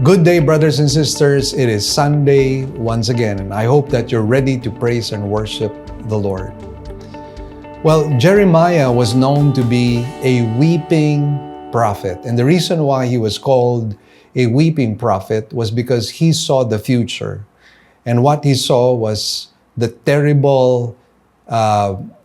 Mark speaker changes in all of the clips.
Speaker 1: Good day, brothers and sisters. It is Sunday once again, and I hope that you're ready to praise and worship the Lord. Well, Jeremiah was known to be a weeping prophet, and the reason why he was called a weeping prophet was because he saw the future. And what he saw was the terrible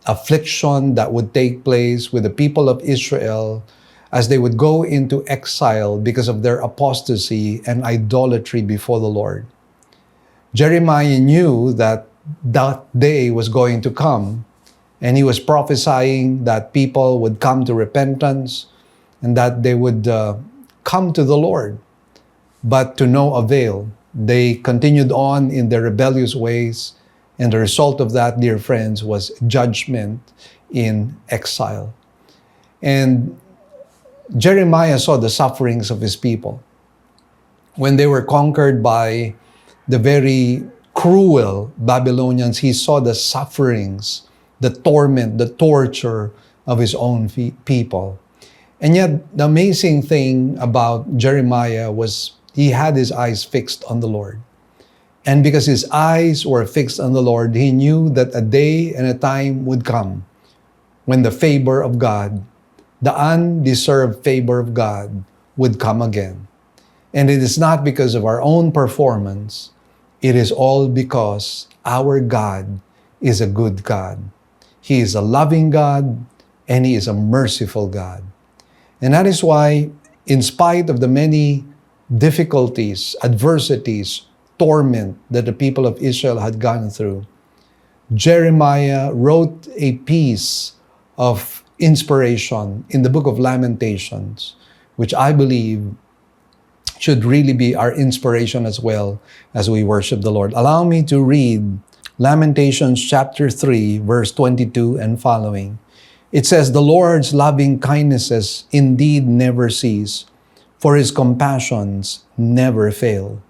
Speaker 1: affliction that would take place with the people of Israel as they would go into exile because of their apostasy and idolatry before the Lord. Jeremiah knew that that day was going to come, and he was prophesying that people would come to repentance and that they would come to the Lord. But to no avail. They continued on in their rebellious ways, and the result of that, dear friends, was judgment in exile. And Jeremiah saw the sufferings of his people. When they were conquered by the very cruel Babylonians, he saw the sufferings, the torment, the torture of his own people. And yet, the amazing thing about Jeremiah was he had his eyes fixed on the Lord. And because his eyes were fixed on the Lord, he knew that a day and a time would come when the favor of God, the undeserved favor of God, would come again. And it is not because of our own performance. It is all because our God is a good God. He is a loving God, and He is a merciful God. And that is why, in spite of the many difficulties, adversities, torment that the people of Israel had gone through, Jeremiah wrote a piece of inspiration in the book of Lamentations, which I believe should really be our inspiration as well as we worship the Lord. Allow me to read Lamentations chapter 3, verse 22 and following. It says, "The Lord's loving kindnesses indeed never cease, for His compassions never fail.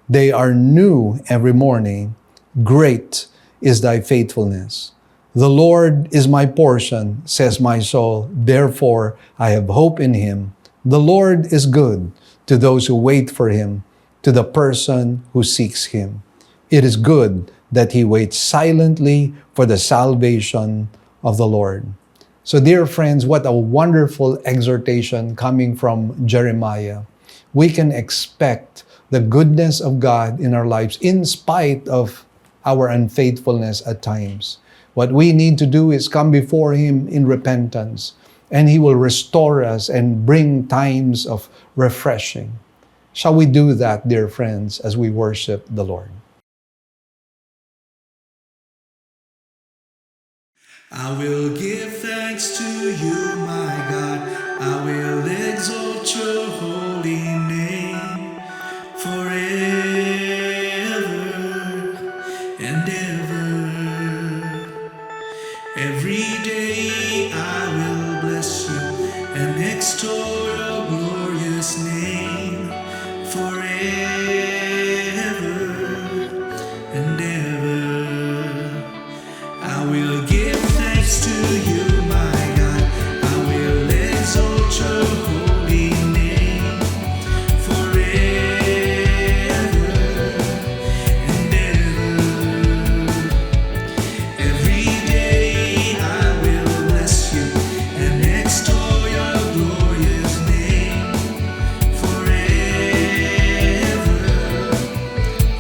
Speaker 1: They are new every morning. Great is thy faithfulness. The Lord is my portion, says my soul. Therefore, I have hope in Him. The Lord is good to those who wait for Him, to the person who seeks Him. It is good that he waits silently for the salvation of the Lord." So, dear friends, what a wonderful exhortation coming from Jeremiah. We can expect the goodness of God in our lives in spite of our unfaithfulness at times. What we need to do is come before Him in repentance, and He will restore us and bring times of refreshing. Shall we do that, dear friends, as we worship the Lord?
Speaker 2: I will give thanks to you, my God. I will exalt your holy name forever and ever. Every day I will bless you and extol your glorious name forever and ever. I will give thanks to you, my God. I will exalt your holy name forever and ever. Every day I will bless you and extol your glorious name forever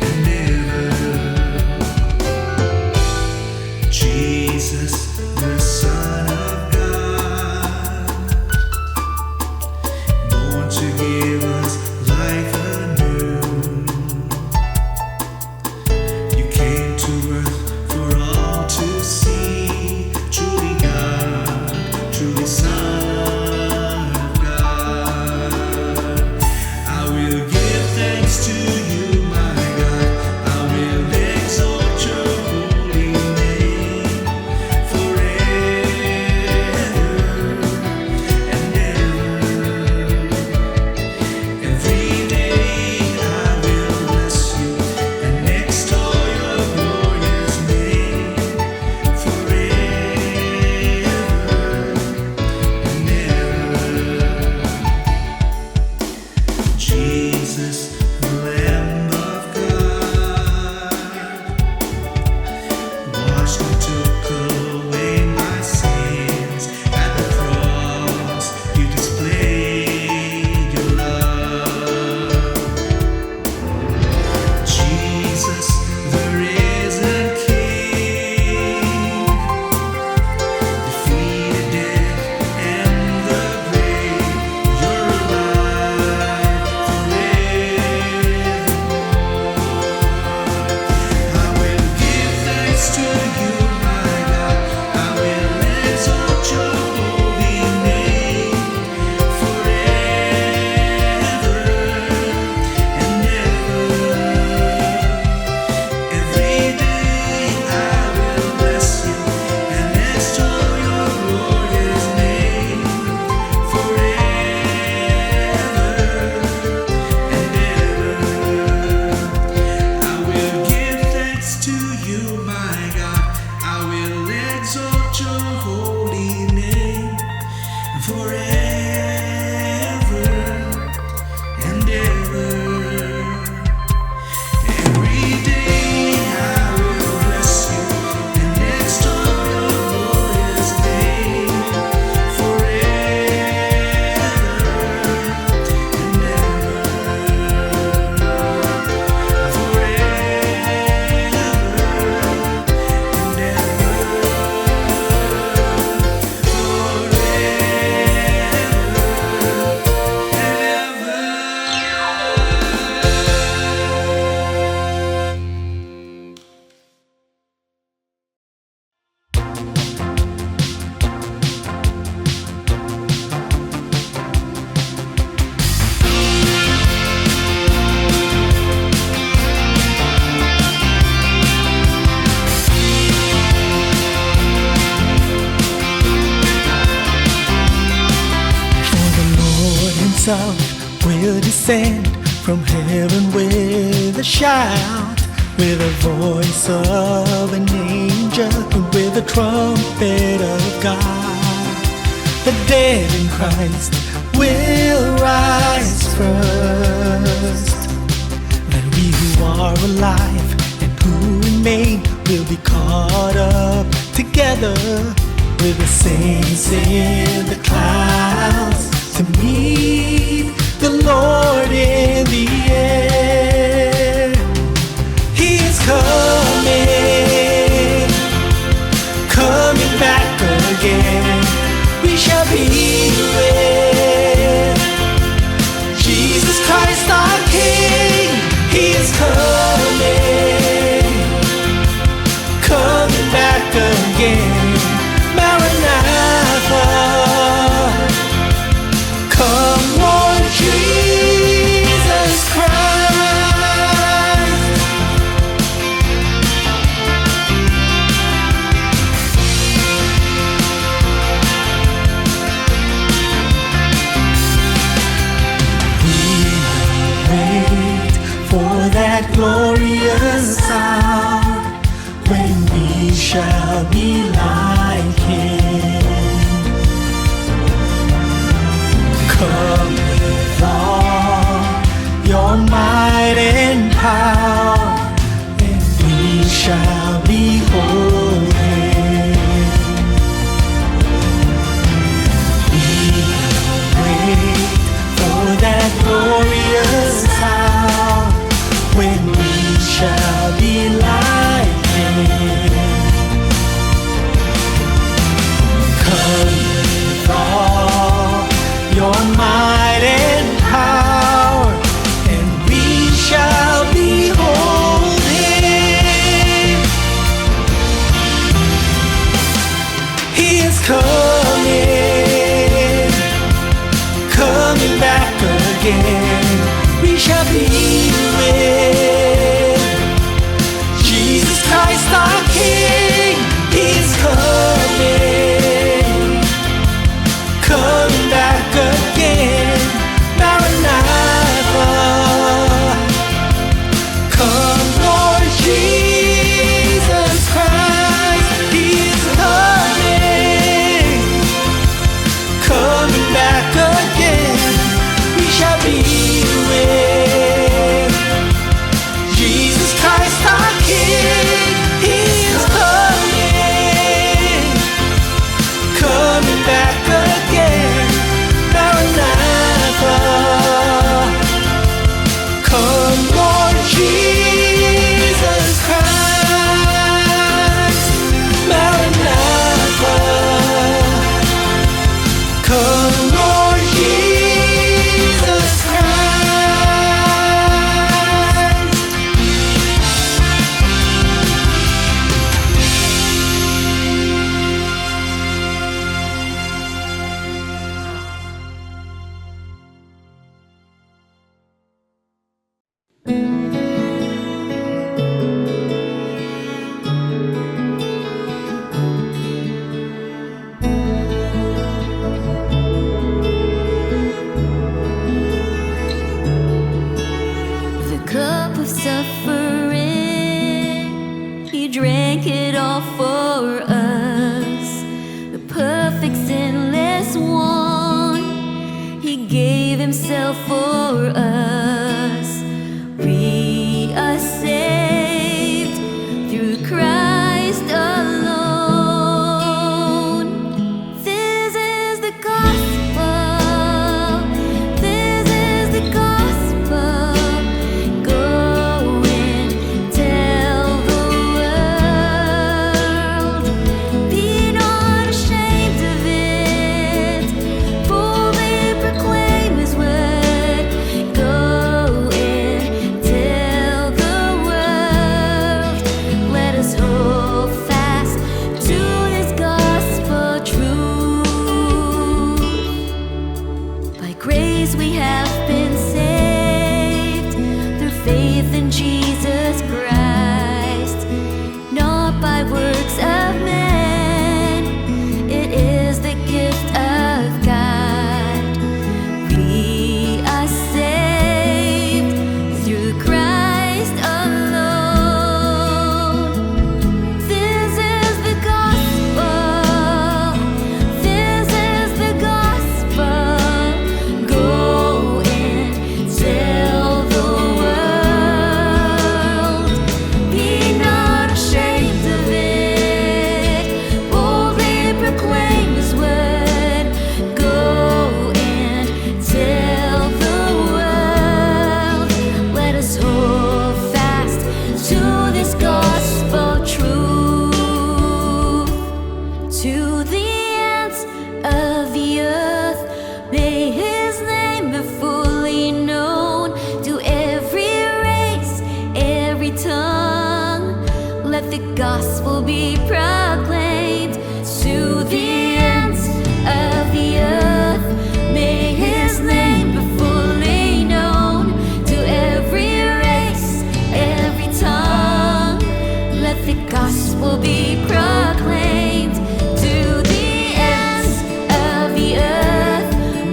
Speaker 2: and ever. Jesus, the Son of God, born to give us life anew. You came to earth for all to see, truly God, truly Son of God. I will give thanks to you, my God. I will exalt your holy name forever.
Speaker 3: Son will descend from heaven with a shout, with a voice of an angel, and with the trumpet of God. The dead in Christ will rise first. Then we who are alive and who remain will be caught up together with the saints in the clouds to meet the Lord in the air. He is coming, coming back again. We shall be with Jesus Christ our King. He is coming, coming back again. Maranatha, come Lord Jesus Christ. We wait for that glorious hour when we shall be like Him. Come with all your might and power, and we shall behold Him. We wait for that glorious hour when we shall be like Him. Come with all your might and power, and we shall behold Him. He is coming, coming back again. We shall be with Jesus Christ our King. He is coming, coming back again. Maranatha, come Lord Jesus Christ. He is coming,
Speaker 4: the earth. May his name be fully known to every race, every tongue. Let the gospel be proclaimed to the ends of the earth. May his name be fully known to every race, every tongue. Let the gospel be proclaimed to the ends of the earth.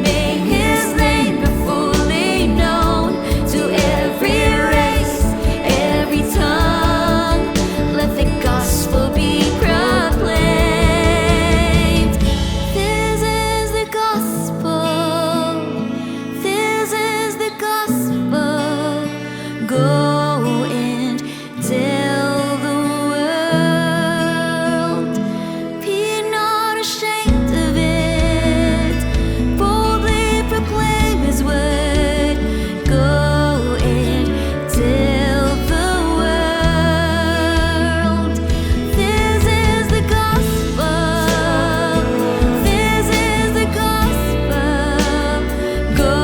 Speaker 4: May his name be fully known to every race, every tongue. Let the gospel be proclaimed. This is the gospel. This is the gospel. Go and tell the world. Be not ashamed of it. Boldly proclaim his word. Go and tell the world. This is the gospel. This is the gospel. Go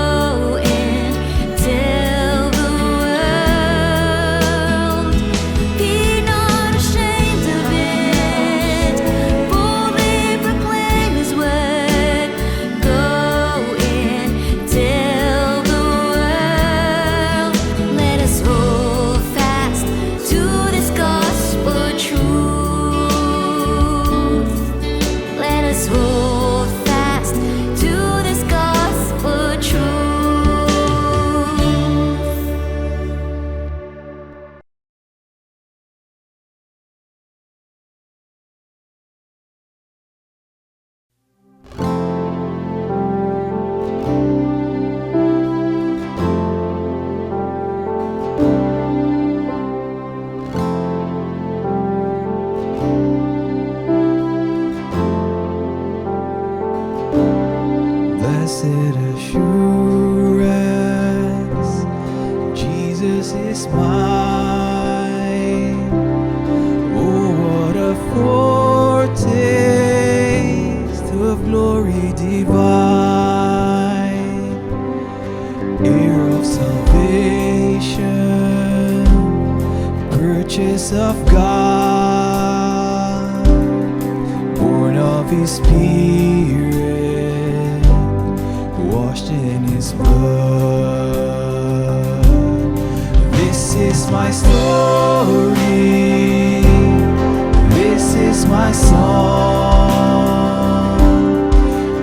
Speaker 4: and tell the world. Be not ashamed of it. Boldly proclaim his word. Go and tell the world. Let us hold fast to this gospel truth. Let us hold fast to this gospel truth.
Speaker 3: Blessed assurance, Jesus is mine. Oh, what a foretaste of glory divine, heir of salvation, purchase of God, born of his Spirit, washed in his blood. This is my story, this is my song,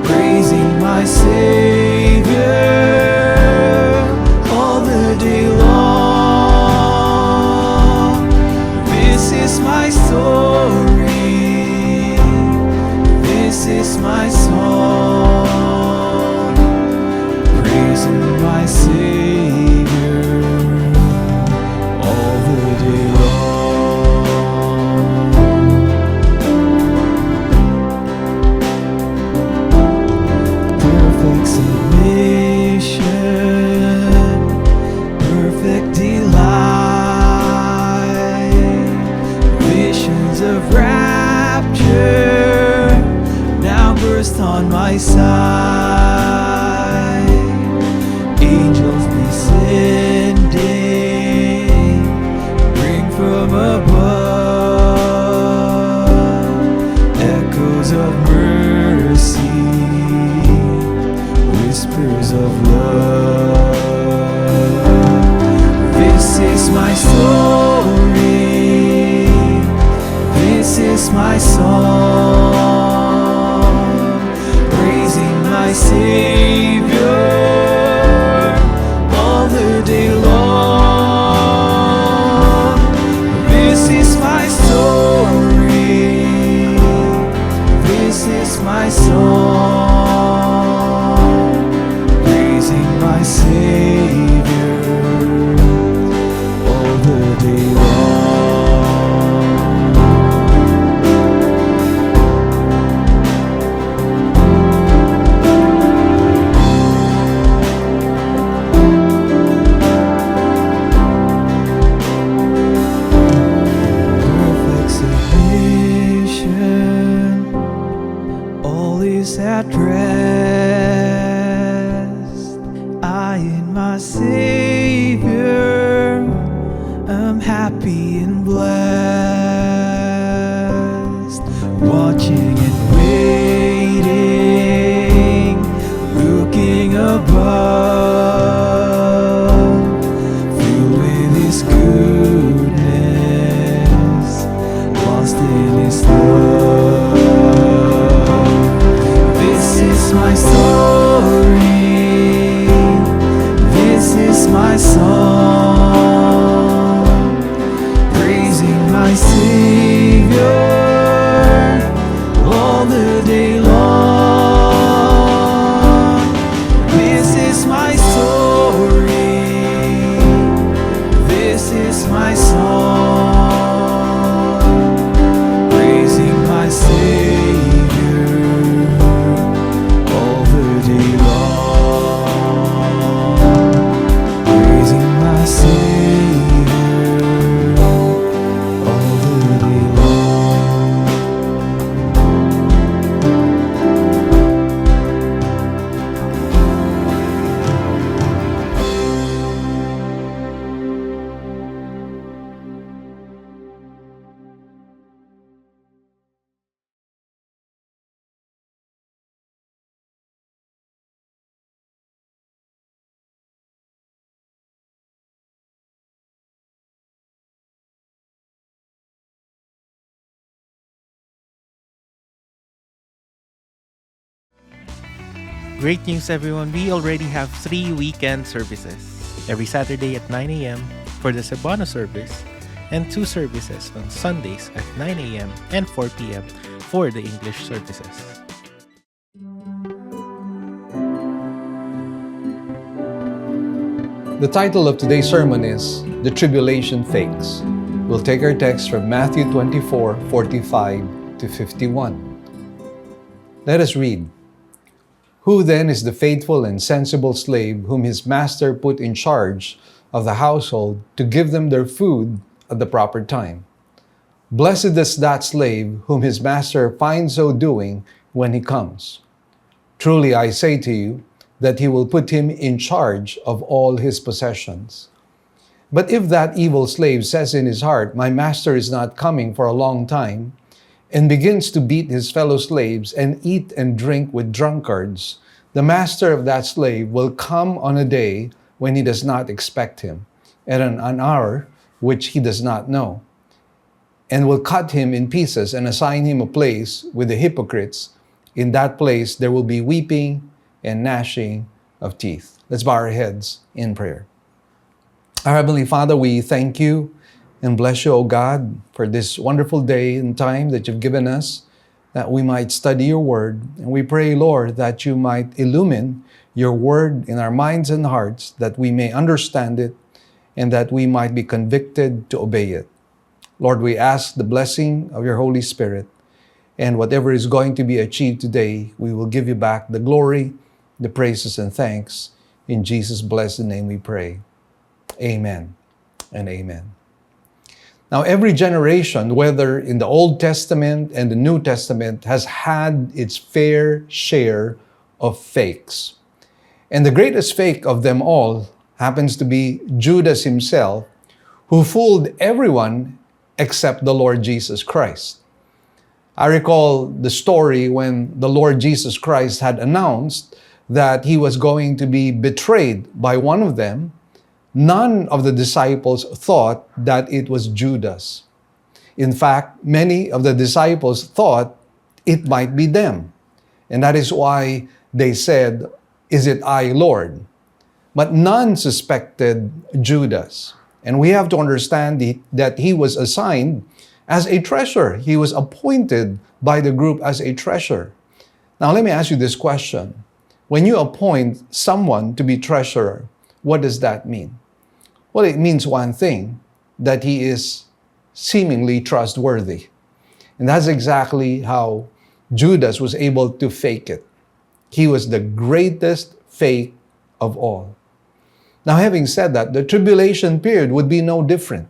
Speaker 3: praising my Savior all the day long. This is my story, this is my song, praising my Savior all the day long. Perfect submission, perfect delight, visions of rapture now burst on my side. Angels descending, bring from above echoes of mercy, whispers of love. This is my story, this is my song, praising my Savior all the day long. This is my story, this is my song, praising my Savior all the day long. Perfect submission, all is at rest. I in my Savior am happy and blessed, watching and waiting, looking above, filled with His goodness, lost in His love. This is my story, this is my song, praising my Savior all the day long. This is my story, this is my song, praising my Savior all the day long, praising my Savior all the day long.
Speaker 5: Great news, everyone. We already have 3 weekend services. Every Saturday at 9 a.m. for the Cebuano service, and 2 services on Sundays at 9 a.m. and 4 p.m. for the English services.
Speaker 1: The title of today's sermon is The Tribulation Fakes. We'll take our text from Matthew 24:45 to 51. Let us read. Who then is the faithful and sensible slave whom his master put in charge of the household to give them their food at the proper time? Blessed is that slave whom his master finds so doing when he comes. Truly I say to you that he will put him in charge of all his possessions. But if that evil slave says in his heart, my master is not coming for a long time, and begins to beat his fellow slaves and eat and drink with drunkards, the master of that slave will come on a day when he does not expect him, at an hour which he does not know, and will cut him in pieces and assign him a place with the hypocrites. In that place there will be weeping and gnashing of teeth. Let's bow our heads in prayer. Our Heavenly Father, we thank you and bless you, O God, for this wonderful day and time that you've given us, that we might study your word. And we pray, Lord, that you might illumine your word in our minds and hearts, that we may understand it and that we might be convicted to obey it. Lord, we ask the blessing of your Holy Spirit, and whatever is going to be achieved today, we will give you back the glory, the praises, and thanks. In Jesus' blessed name we pray. Amen and amen. Now, every generation, whether in the Old Testament and the New Testament, has had its fair share of fakes. And the greatest fake of them all happens to be Judas himself, who fooled everyone except the Lord Jesus Christ. I recall the story when the Lord Jesus Christ had announced that he was going to be betrayed by one of them. None of the disciples thought that it was Judas. In fact, many of the disciples thought it might be them. And that is why they said, "Is it I, Lord?" But none suspected Judas. And we have to understand that he was assigned as a treasurer. He was appointed by the group as a treasurer. Now, let me ask you this question. When you appoint someone to be treasurer, what does that mean? Well, it means one thing, that he is seemingly trustworthy. And that's exactly how Judas was able to fake it. He was the greatest fake of all. Now, having said that, the tribulation period would be no different.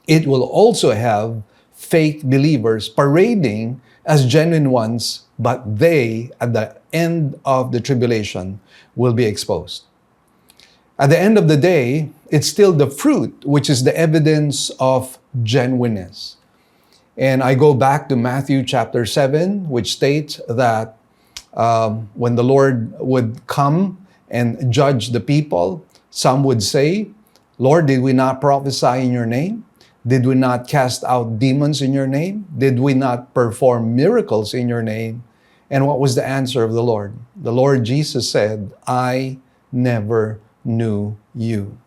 Speaker 1: It will also have fake believers parading as genuine ones but they, at the end of the tribulation, will be exposed. At the end of the day, it's still the fruit, which is the evidence of genuineness. And I go back to Matthew chapter 7, which states that when the Lord would come and judge the people, some would say, Lord, did we not prophesy in your name? Did we not cast out demons in your name? Did we not perform miracles in your name? And what was the answer of the Lord? The Lord Jesus said, I never knew you.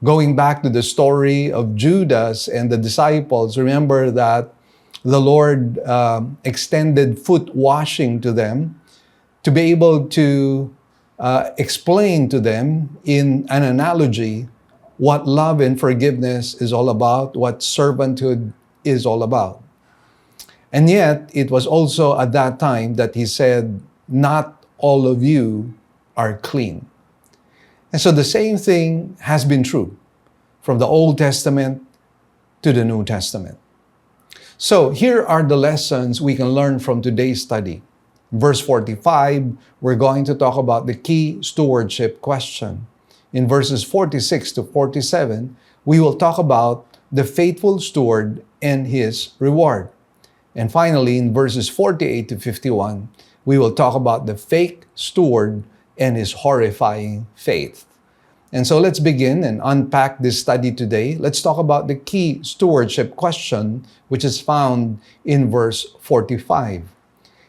Speaker 1: Going back to the story of Judas and the disciples, remember that the Lord extended foot washing to them to be able to explain to them in an analogy what love and forgiveness is all about, what servanthood is all about. And yet, it was also at that time that he said, not all of you are clean. And so the same thing has been true from the Old Testament to the New Testament. So here are the lessons we can learn from today's study. Verse 45, we're going to talk about the key stewardship question. In verses 46 to 47, we will talk about the faithful steward and his reward. And finally, in verses 48 to 51, we will talk about the fake steward and his horrifying faith. And so let's begin and unpack this study today. Let's talk about the key stewardship question, which is found in verse 45.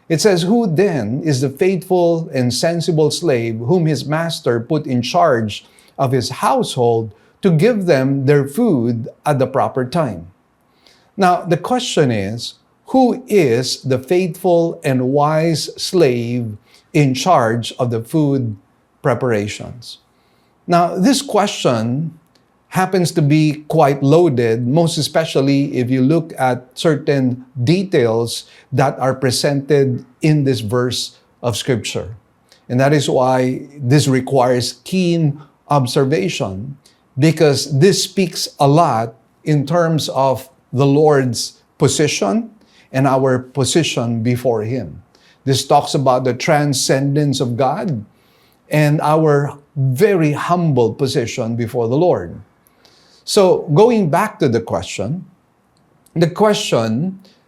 Speaker 1: It says, who then is the faithful and sensible slave whom his master put in charge of his household to give them their food at the proper time? Now, the question is, who is the faithful and wise slave in charge of the food preparations? Now, this question happens to be quite loaded, most especially if you look at certain details that are presented in this verse of Scripture. And that is why this requires keen observation, because this speaks a lot in terms of the Lord's position and our position before Him. This talks about the transcendence of God and our very humble position before the Lord. So, going back to the question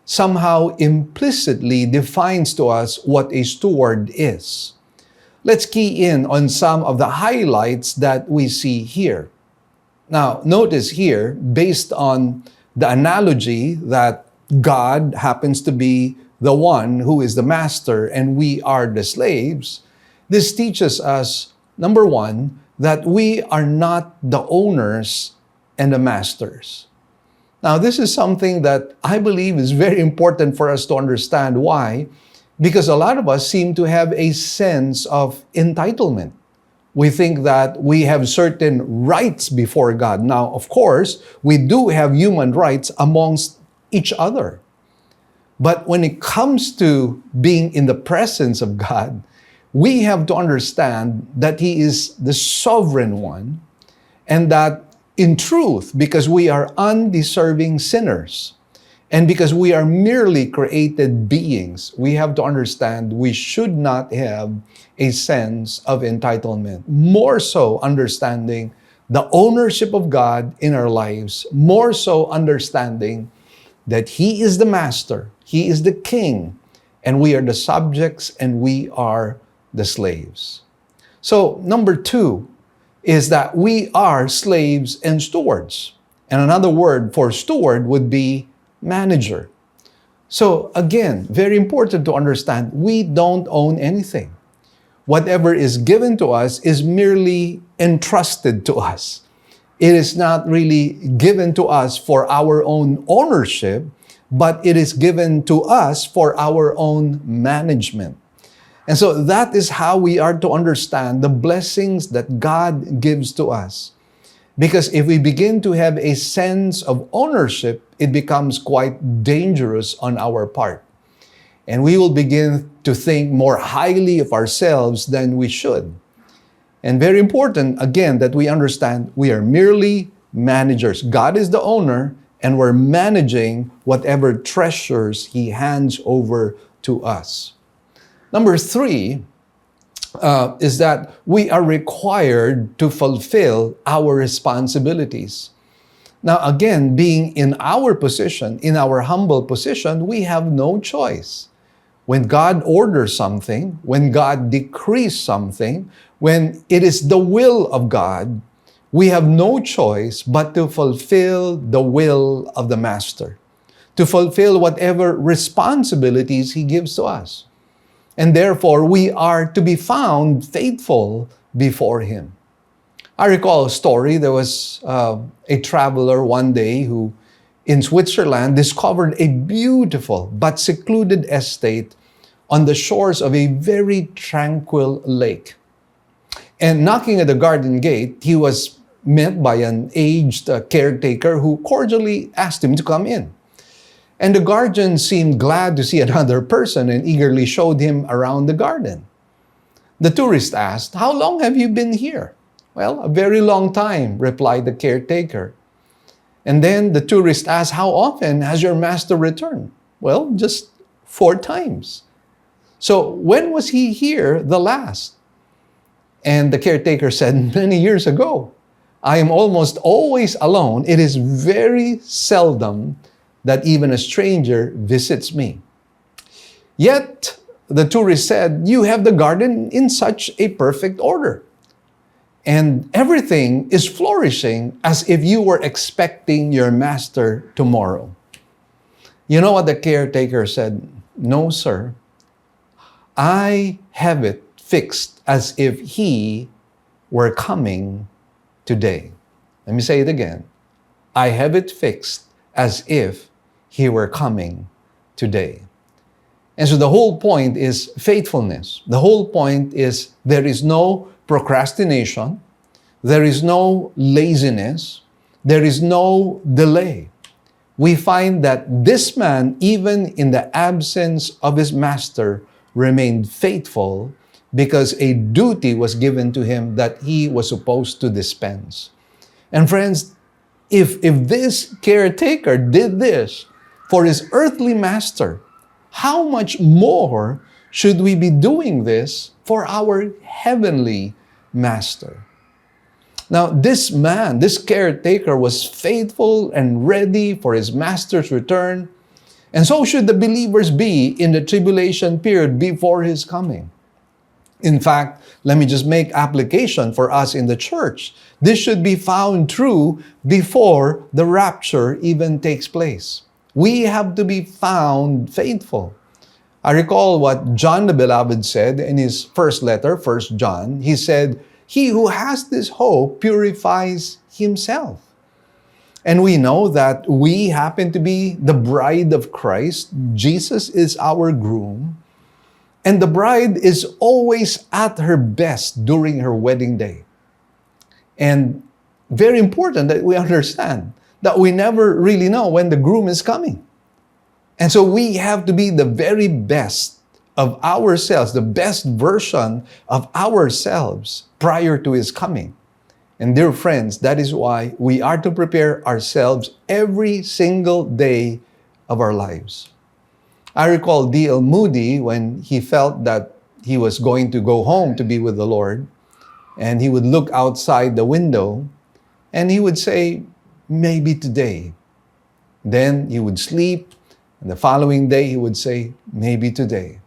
Speaker 1: somehow implicitly defines to us what a steward is. Let's key in on some of the highlights that we see here. Now, notice here, based on the analogy that God happens to be the one who is the master and we are the slaves, this teaches us, number one, that we are not the owners and the masters. Now, this is something that I believe is very important for us to understand. Why? Because a lot of us seem to have a sense of entitlement. We think that we have certain rights before God. Now, of course, we do have human rights amongst each other. But when it comes to being in the presence of God, we have to understand that He is the sovereign one, and that in truth, because we are undeserving sinners, and because we are merely created beings, we have to understand we should not have a sense of entitlement. More so understanding the ownership of God in our lives, more so understanding that He is the master, He is the king, and we are the subjects and we are the slaves. So, number two is that we are slaves and stewards. And another word for steward would be manager. So again, very important to understand, we don't own anything. Whatever is given to us is merely entrusted to us. It is not really given to us for our own ownership, but it is given to us for our own management. And so that is how we are to understand the blessings that God gives to us. Because if we begin to have a sense of ownership, it becomes quite dangerous on our part. And we will begin to think more highly of ourselves than we should. And very important, again, that we understand we are merely managers. God is the owner, and we're managing whatever treasures He hands over to us. Number three is that we are required to fulfill our responsibilities. Now, again, being in our position, in our humble position, we have no choice. When God orders something, when God decrees something, when it is the will of God, we have no choice but to fulfill the will of the Master, to fulfill whatever responsibilities He gives to us. And therefore, we are to be found faithful before Him. I recall a story. There was a traveler one day who, in Switzerland, discovered a beautiful but secluded estate on the shores of a very tranquil lake. And knocking at the garden gate, he was met by an aged caretaker who cordially asked him to come in. And the guardian seemed glad to see another person and eagerly showed him around the garden. The tourist asked, "How long have you been here?" "Well, a very long time," replied the caretaker. And then the tourist asked, "How often has your master returned?" "Well, just 4 times." "So when was he here the last?" And the caretaker said, "Many years ago. I am almost always alone. It is very seldom that even a stranger visits me." Yet, the tourist said, "You have the garden in such a perfect order. And everything is flourishing as if you were expecting your master tomorrow." You know what the caretaker said? "No, sir. I have it fixed as if he were coming today." Let me say it again. I have it fixed as if he were coming today. And so the whole point is faithfulness. The whole point is there is no procrastination. There is no laziness. There is no delay. We find that this man, even in the absence of his master, remained faithful because a duty was given to him that he was supposed to dispense. And friends, if this caretaker did this for his earthly master, how much more should we be doing this for our heavenly master? Now, this man, this caretaker, was faithful and ready for his master's return, and so should the believers be in the tribulation period before his coming. In fact, let me just make application for us in the church. This should be found true before the rapture even takes place. We have to be found faithful. I recall what John the Beloved said in his first letter, 1 John. He said, "He who has this hope purifies himself." And we know that we happen to be the bride of Christ. Jesus is our groom. And the bride is always at her best during her wedding day. And very important that we understand that we never really know when the groom is coming. And so we have to be the very best of ourselves, the best version of ourselves prior to his coming. And dear friends, that is why we are to prepare ourselves every single day of our lives. I recall D.L. Moody when he felt that he was going to go home to be with the Lord, and he would look outside the window and he would say, "Maybe today." Then he would sleep, and the following day he would say, "Maybe today."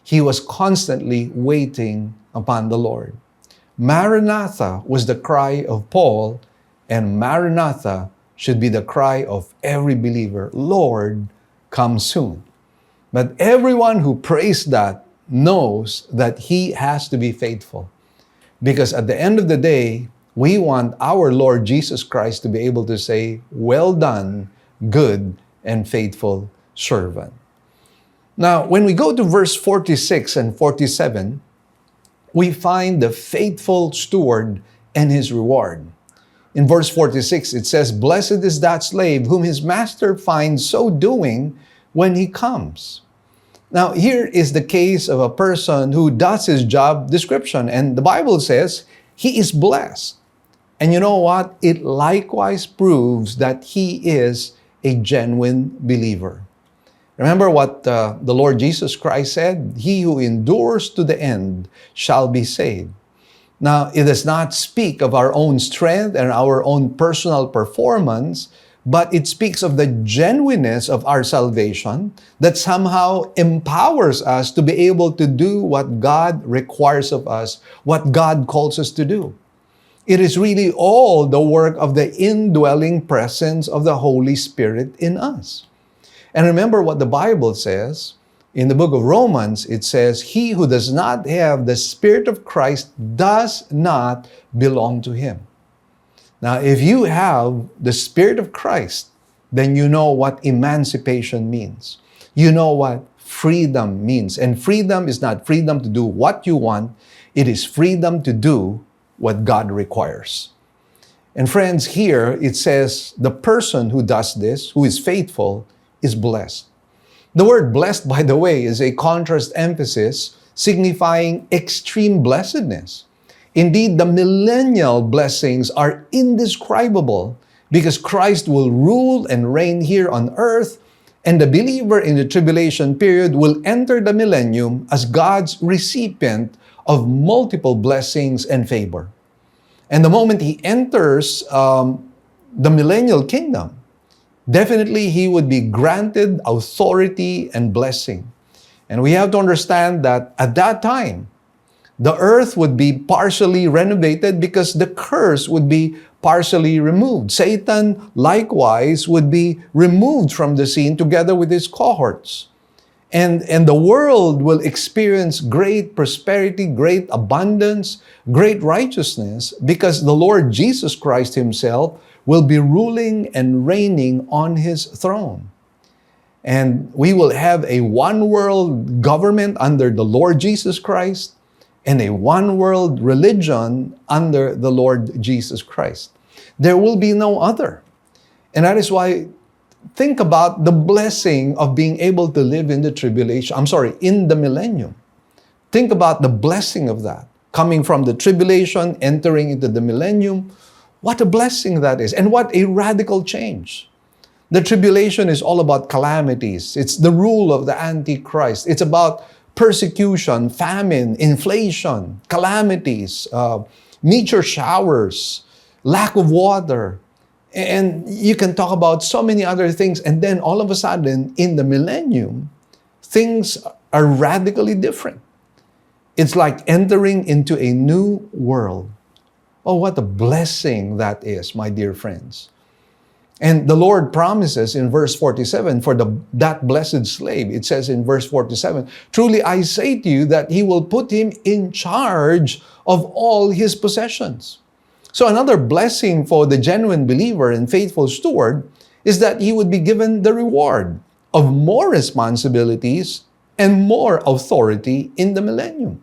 Speaker 1: He was constantly waiting upon the Lord. Maranatha was the cry of Paul, and Maranatha should be the cry of every believer. Lord, come soon. But everyone who prays that knows that he has to be faithful. Because at the end of the day, we want our Lord Jesus Christ to be able to say, "Well done, good and faithful servant." Now, when we go to verse 46 and 47, we find the faithful steward and his reward. In verse 46, it says, "Blessed is that slave whom his master finds so doing when he comes." Now, here is the case of a person who does his job description, and the Bible says he is blessed. And you know what? It likewise proves that he is a genuine believer. Remember what the Lord Jesus Christ said? He who endures to the end shall be saved. Now, it does not speak of our own strength and our own personal performance, but it speaks of the genuineness of our salvation that somehow empowers us to be able to do what God requires of us, what God calls us to do. It is really all the work of the indwelling presence of the Holy Spirit in us. And remember what the Bible says. In the book of Romans, it says, he who does not have the Spirit of Christ does not belong to him. Now, if you have the Spirit of Christ, then you know what emancipation means. You know what freedom means. And freedom is not freedom to do what you want. It is freedom to do what God requires. And friends, here it says, the person who does this, who is faithful, is blessed. The word blessed, by the way, is a contrast emphasis signifying extreme blessedness. Indeed, the millennial blessings are indescribable because Christ will rule and reign here on earth, and the believer in the tribulation period will enter the millennium as God's recipient of multiple blessings and favor. And the moment he enters the millennial kingdom, definitely he would be granted authority and blessing. And we have to understand that at that time, the earth would be partially renovated because the curse would be partially removed. Satan, likewise, would be removed from the scene together with his cohorts. And the world will experience great prosperity, great abundance, great righteousness because the Lord Jesus Christ himself will be ruling and reigning on his throne. And we will have a one-world government under the Lord Jesus Christ and a one-world religion under the Lord Jesus Christ. There will be no other. And that is why think about the blessing of being able to live in the in the millennium. Think about the blessing of that. Coming from the tribulation, entering into the millennium. What a blessing that is. And what a radical change. The tribulation is all about calamities. It's the rule of the Antichrist. It's about persecution, famine, inflation, calamities, meteor showers, lack of water. And you can talk about so many other things. And then all of a sudden, in the millennium, things are radically different. It's like entering into a new world. Oh, what a blessing that is, my dear friends. And the Lord promises in verse 47 for that blessed slave, it says in verse 47, truly I say to you that he will put him in charge of all his possessions. So another blessing for the genuine believer and faithful steward is that he would be given the reward of more responsibilities and more authority in the millennium.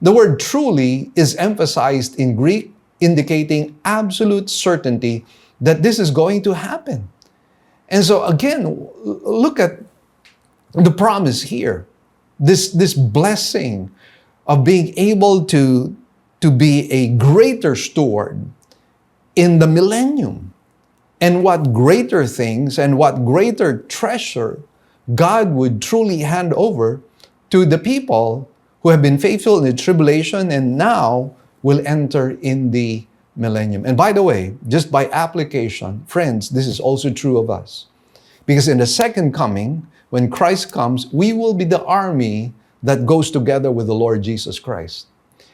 Speaker 1: The word truly is emphasized in Greek, indicating absolute certainty that this is going to happen. And so again, look at the promise here. This blessing of being able to be a greater steward in the millennium. And what greater things and what greater treasure God would truly hand over to the people who have been faithful in the tribulation and now will enter in the millennium. And by the way, just by application, friends, this is also true of us. Because in the second coming, when Christ comes, we will be the army that goes together with the Lord Jesus Christ.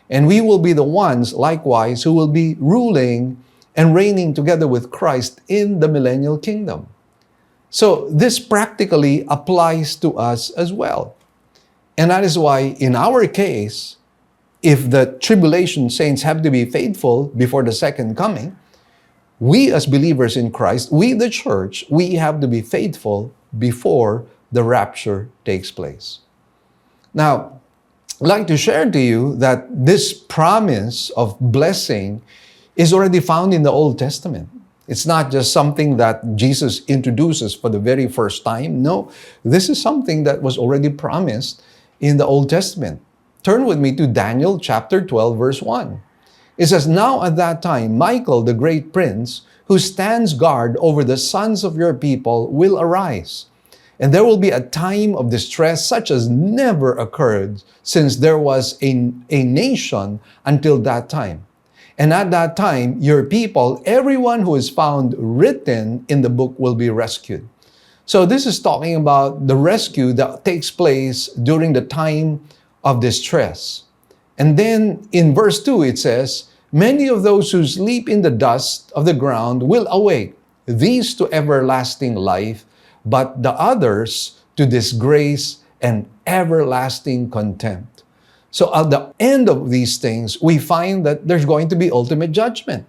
Speaker 1: And we will be the ones, likewise, who will be ruling and reigning together with Christ in the millennial kingdom. So this practically applies to us as well. And that is why, in our case, if the tribulation saints have to be faithful before the second coming, we as believers in Christ, we the church, we have to be faithful before the rapture takes place. Now, I'd like to share to you that this promise of blessing is already found in the Old Testament. It's not just something that Jesus introduces for the very first time. No, this is something that was already promised in the Old Testament. Turn with me to Daniel chapter 12, verse 1. It says, now at that time, Michael, the great prince, who stands guard over the sons of your people, will arise. And there will be a time of distress such as never occurred since there was a nation until that time. And at that time, your people, everyone who is found written in the book will be rescued. So this is talking about the rescue that takes place during the time of distress. And then in verse 2, it says, many of those who sleep in the dust of the ground will awake, these to everlasting life, but the others to disgrace and everlasting contempt. So at the end of these things, we find that there's going to be ultimate judgment.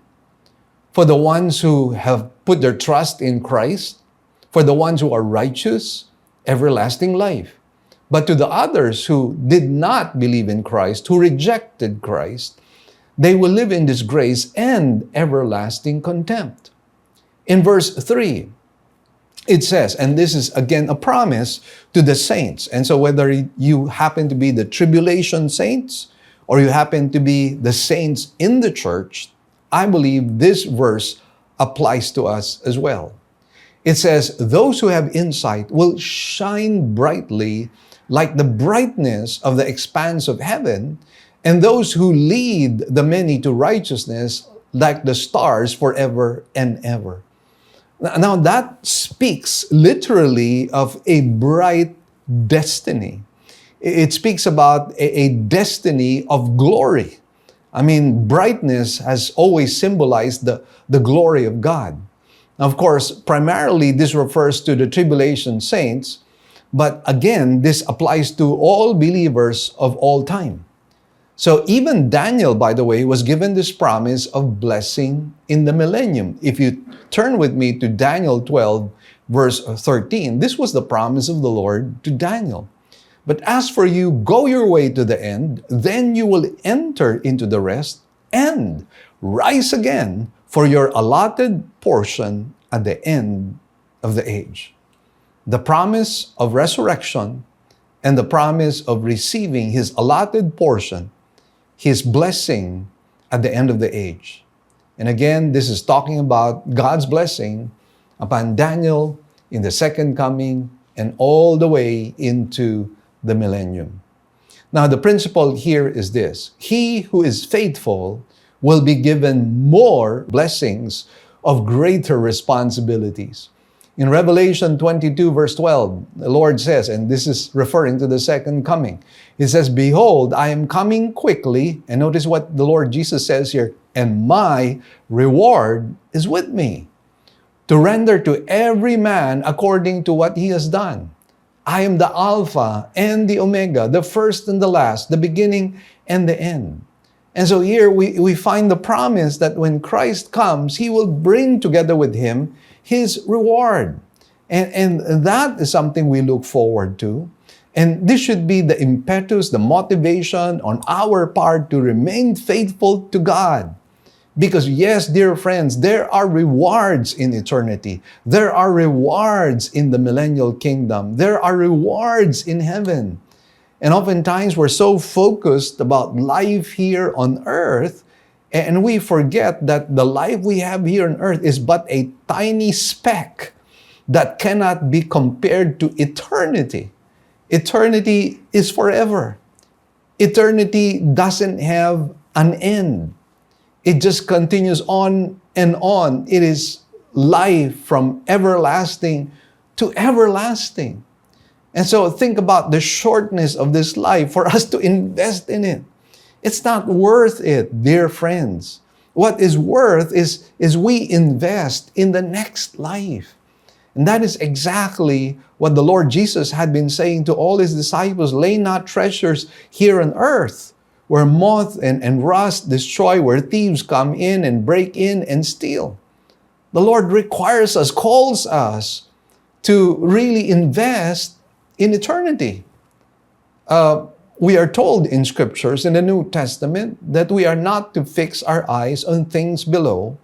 Speaker 1: For the ones who have put their trust in Christ, for the ones who are righteous, everlasting life. But to the others who did not believe in Christ, who rejected Christ, they will live in disgrace and everlasting contempt. In verse 3, it says, and this is again a promise to the saints. And so whether you happen to be the tribulation saints or you happen to be the saints in the church, I believe this verse applies to us as well. It says, those who have insight will shine brightly like the brightness of the expanse of heaven, and those who lead the many to righteousness like the stars forever and ever. Now that speaks literally of a bright destiny. It speaks about a destiny of glory. I mean, brightness has always symbolized the glory of God. Of course, primarily this refers to the tribulation saints, but again, this applies to all believers of all time. So even Daniel, by the way, was given this promise of blessing in the millennium. If you turn with me to Daniel 12, verse 13, this was the promise of the Lord to Daniel. But as for you, go your way to the end, then you will enter into the rest and rise again for your allotted portion at the end of the age. The promise of resurrection and the promise of receiving his allotted portion, his blessing at the end of the age. And again, this is talking about God's blessing upon Daniel in the second coming and all the way into the millennium. Now, the principle here is this: he who is faithful will be given more blessings of greater responsibilities. In Revelation 22, verse 12, the Lord says, and this is referring to the second coming, He says, behold, I am coming quickly. And notice what the Lord Jesus says here, and my reward is with me, to render to every man according to what he has done. I am the Alpha and the Omega, the first and the last, the beginning and the end. And so here we find the promise that when Christ comes, He will bring together with Him His reward. And that is something we look forward to. And this should be the impetus, the motivation on our part to remain faithful to God. Because yes, dear friends, there are rewards in eternity. There are rewards in the millennial kingdom. There are rewards in heaven. And oftentimes we're so focused about life here on earth, and we forget that the life we have here on earth is but a tiny speck that cannot be compared to eternity. Eternity is forever. Eternity doesn't have an end. It just continues on and on. It is life from everlasting to everlasting. And so think about the shortness of this life for us to invest in it. It's not worth it, dear friends. What is worth is we invest in the next life. And that is exactly what the Lord Jesus had been saying to all His disciples. Lay not treasures here on earth, where moth and rust destroy, where thieves come in and break in and steal. The Lord requires us, calls us to really invest in eternity. We are told in scriptures in the New Testament that we are not to fix our eyes on things below,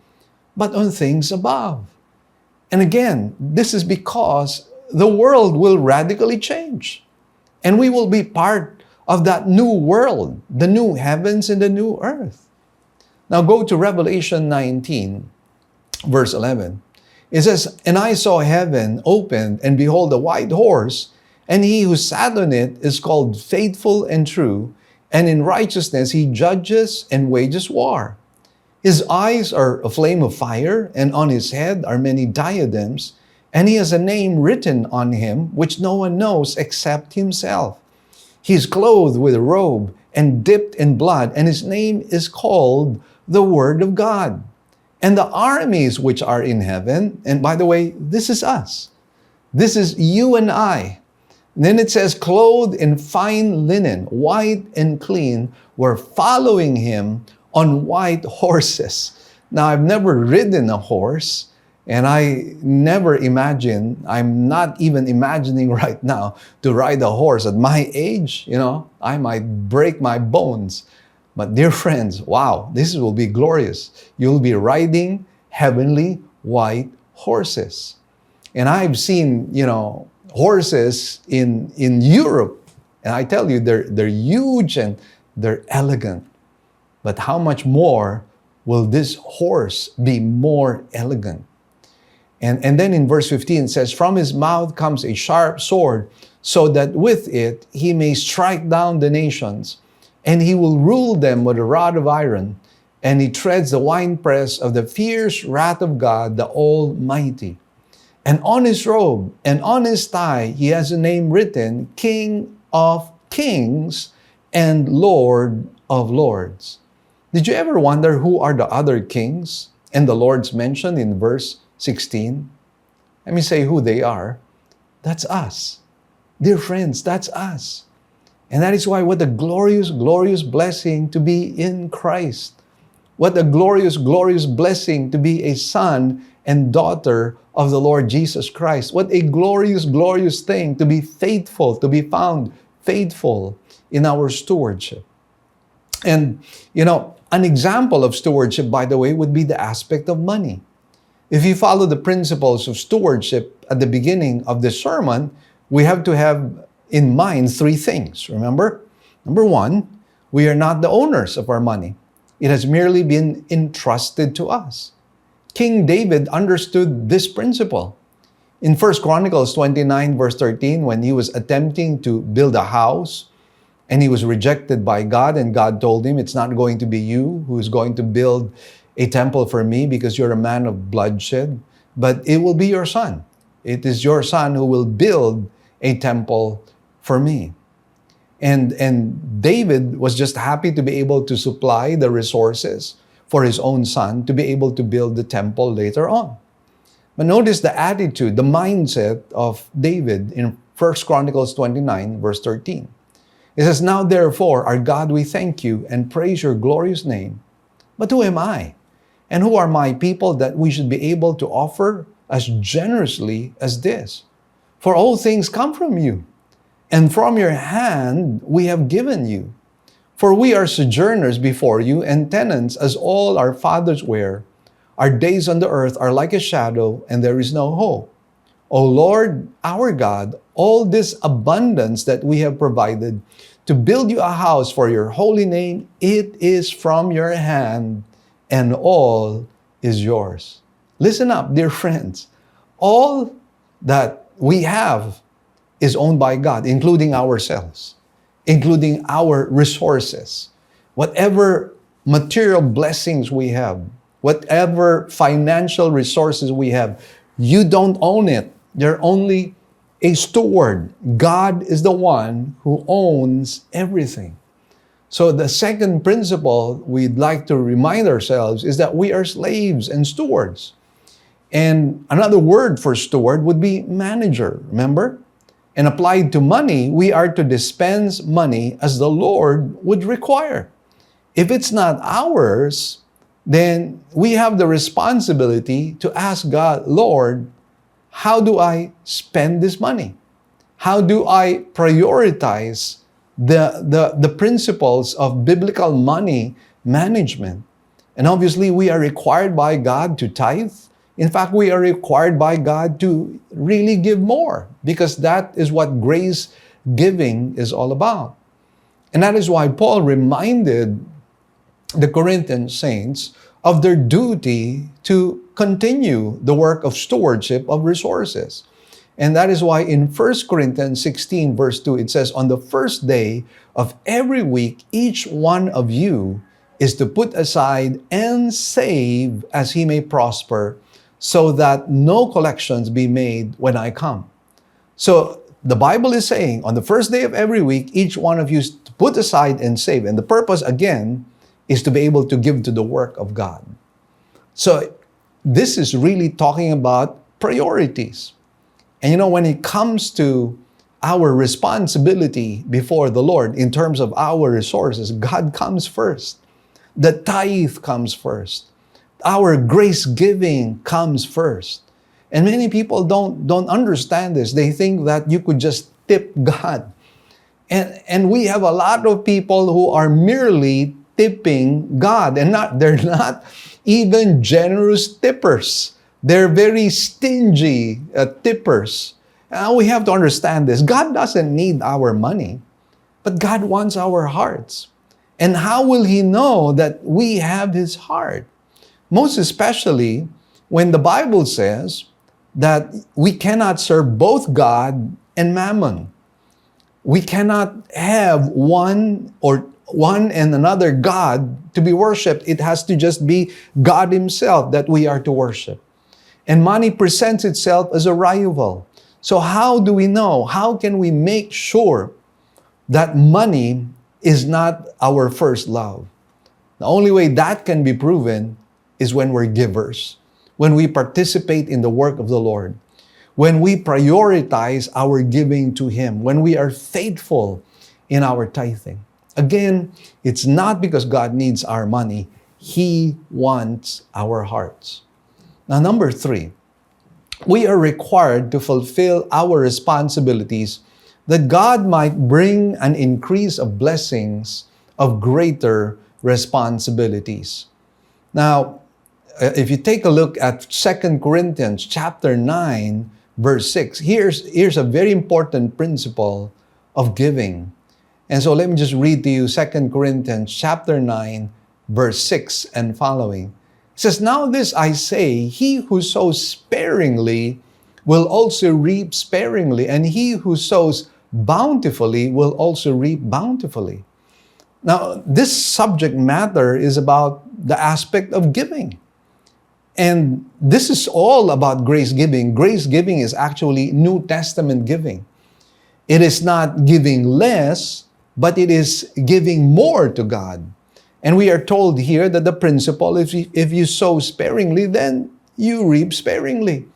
Speaker 1: but on things above. And again, this is because the world will radically change. And we will be part of that new world, the new heavens and the new earth. Now go to Revelation 19, verse 11. It says, "And I saw heaven opened, and behold, a white horse, and he who sat on it is called Faithful and True, and in righteousness he judges and wages war. His eyes are a flame of fire, and on his head are many diadems, and he has a name written on him which no one knows except himself. He is clothed with a robe and dipped in blood, and his name is called the Word of God. And the armies which are in heaven," and by the way, this is us. This is you and I. Then it says, "clothed in fine linen, white and clean, were following him on white horses." Now, I've never ridden a horse, and I never imagined, I'm not even imagining right now to ride a horse. At my age, I might break my bones. But dear friends, wow, this will be glorious. You'll be riding heavenly white horses. And I've seen, horses in Europe. And I tell you, they're huge and they're elegant. But how much more will this horse be more elegant? And then in verse 15 it says, "From his mouth comes a sharp sword, so that with it he may strike down the nations, and he will rule them with a rod of iron, and he treads the winepress of the fierce wrath of God, the Almighty. And on his robe and on his thigh he has a name written, King of Kings and Lord of Lords." Did you ever wonder who are the other kings and the lords mentioned in verse 16? Let me say who they are. That's us. Dear friends, that's us. And that is why what a glorious, glorious blessing to be in Christ. What a glorious, glorious blessing to be a son and daughter of the Lord Jesus Christ. What a glorious, glorious thing to be faithful, to be found faithful in our stewardship. And, an example of stewardship, by the way, would be the aspect of money. If you follow the principles of stewardship at the beginning of the sermon, we have to have in mind three things, remember? Number one, we are not the owners of our money. It has merely been entrusted to us. King David understood this principle. In 1 Chronicles 29, verse 13, when he was attempting to build a house, and he was rejected by God, and God told him, "It's not going to be you who is going to build a temple for me because you're a man of bloodshed, but it will be your son. It is your son who will build a temple for me." And David was just happy to be able to supply the resources for his own son to be able to build the temple later on. But notice the attitude, the mindset of David in 1 Chronicles 29, verse 13. It says, "Now therefore, our God, we thank you and praise your glorious name. But who am I? And who are my people that we should be able to offer as generously as this? For all things come from you, and from your hand we have given you. For we are sojourners before you, and tenants as all our fathers were. Our days on the earth are like a shadow, and there is no hope. O Lord, our God, all this abundance that we have provided to build you a house for your holy name, it is from your hand, and all is yours." Listen up, dear friends. All that we have is owned by God, including ourselves, including our resources. Whatever material blessings we have, whatever financial resources we have, you don't own it. You're only a steward. God is the one who owns everything. So the second principle we'd like to remind ourselves is that we are slaves and stewards. And another word for steward would be manager, remember? And applied to money, we are to dispense money as the Lord would require. If it's not ours, then we have the responsibility to ask God, "Lord, how do I spend this money? How do I prioritize the principles of biblical money management?" And obviously, we are required by God to tithe. In fact, we are required by God to really give more, because that is what grace giving is all about. And that is why Paul reminded the Corinthian saints of their duty to continue the work of stewardship of resources. And that is why in 1 Corinthians 16 verse 2, it says, on the first day of every week, each one of you is to put aside and save as he may prosper, so that no collections be made when I come. So the Bible is saying, on the first day of every week, each one of you is to put aside and save. And the purpose, again, is to be able to give to the work of God. So this is really talking about priorities. And you know, when it comes to our responsibility before the Lord in terms of our resources, God comes first. The tithe comes first. Our grace giving comes first. And many people don't understand this. They think that you could just tip God. And we have a lot of people who are merely tipping God, and they're not even generous tippers. They're very stingy tippers. We have to understand this. God doesn't need our money, but God wants our hearts. And how will He know that we have His heart? Most especially when the Bible says that we cannot serve both God and mammon. We cannot have one and another God to be worshipped. It has to just be God Himself that we are to worship. And money presents itself as a rival. So how do we know? How can we make sure that money is not our first love? The only way that can be proven is when we're givers, when we participate in the work of the Lord, when we prioritize our giving to Him, when we are faithful in our tithing. Again, it's not because God needs our money. He wants our hearts. Now, number 3, we are required to fulfill our responsibilities that God might bring an increase of blessings of greater responsibilities. Now, if you take a look at 2 Corinthians chapter 9, verse 6, here's a very important principle of giving. And so let me just read to you 2 Corinthians chapter 9, verse 6 and following. It says, now this I say, he who sows sparingly will also reap sparingly, and he who sows bountifully will also reap bountifully. Now, this subject matter is about the aspect of giving. And this is all about grace giving. Grace giving is actually New Testament giving. It is not giving less, but it is giving more to God. And we are told here that the principle, if you sow sparingly, then you reap sparingly.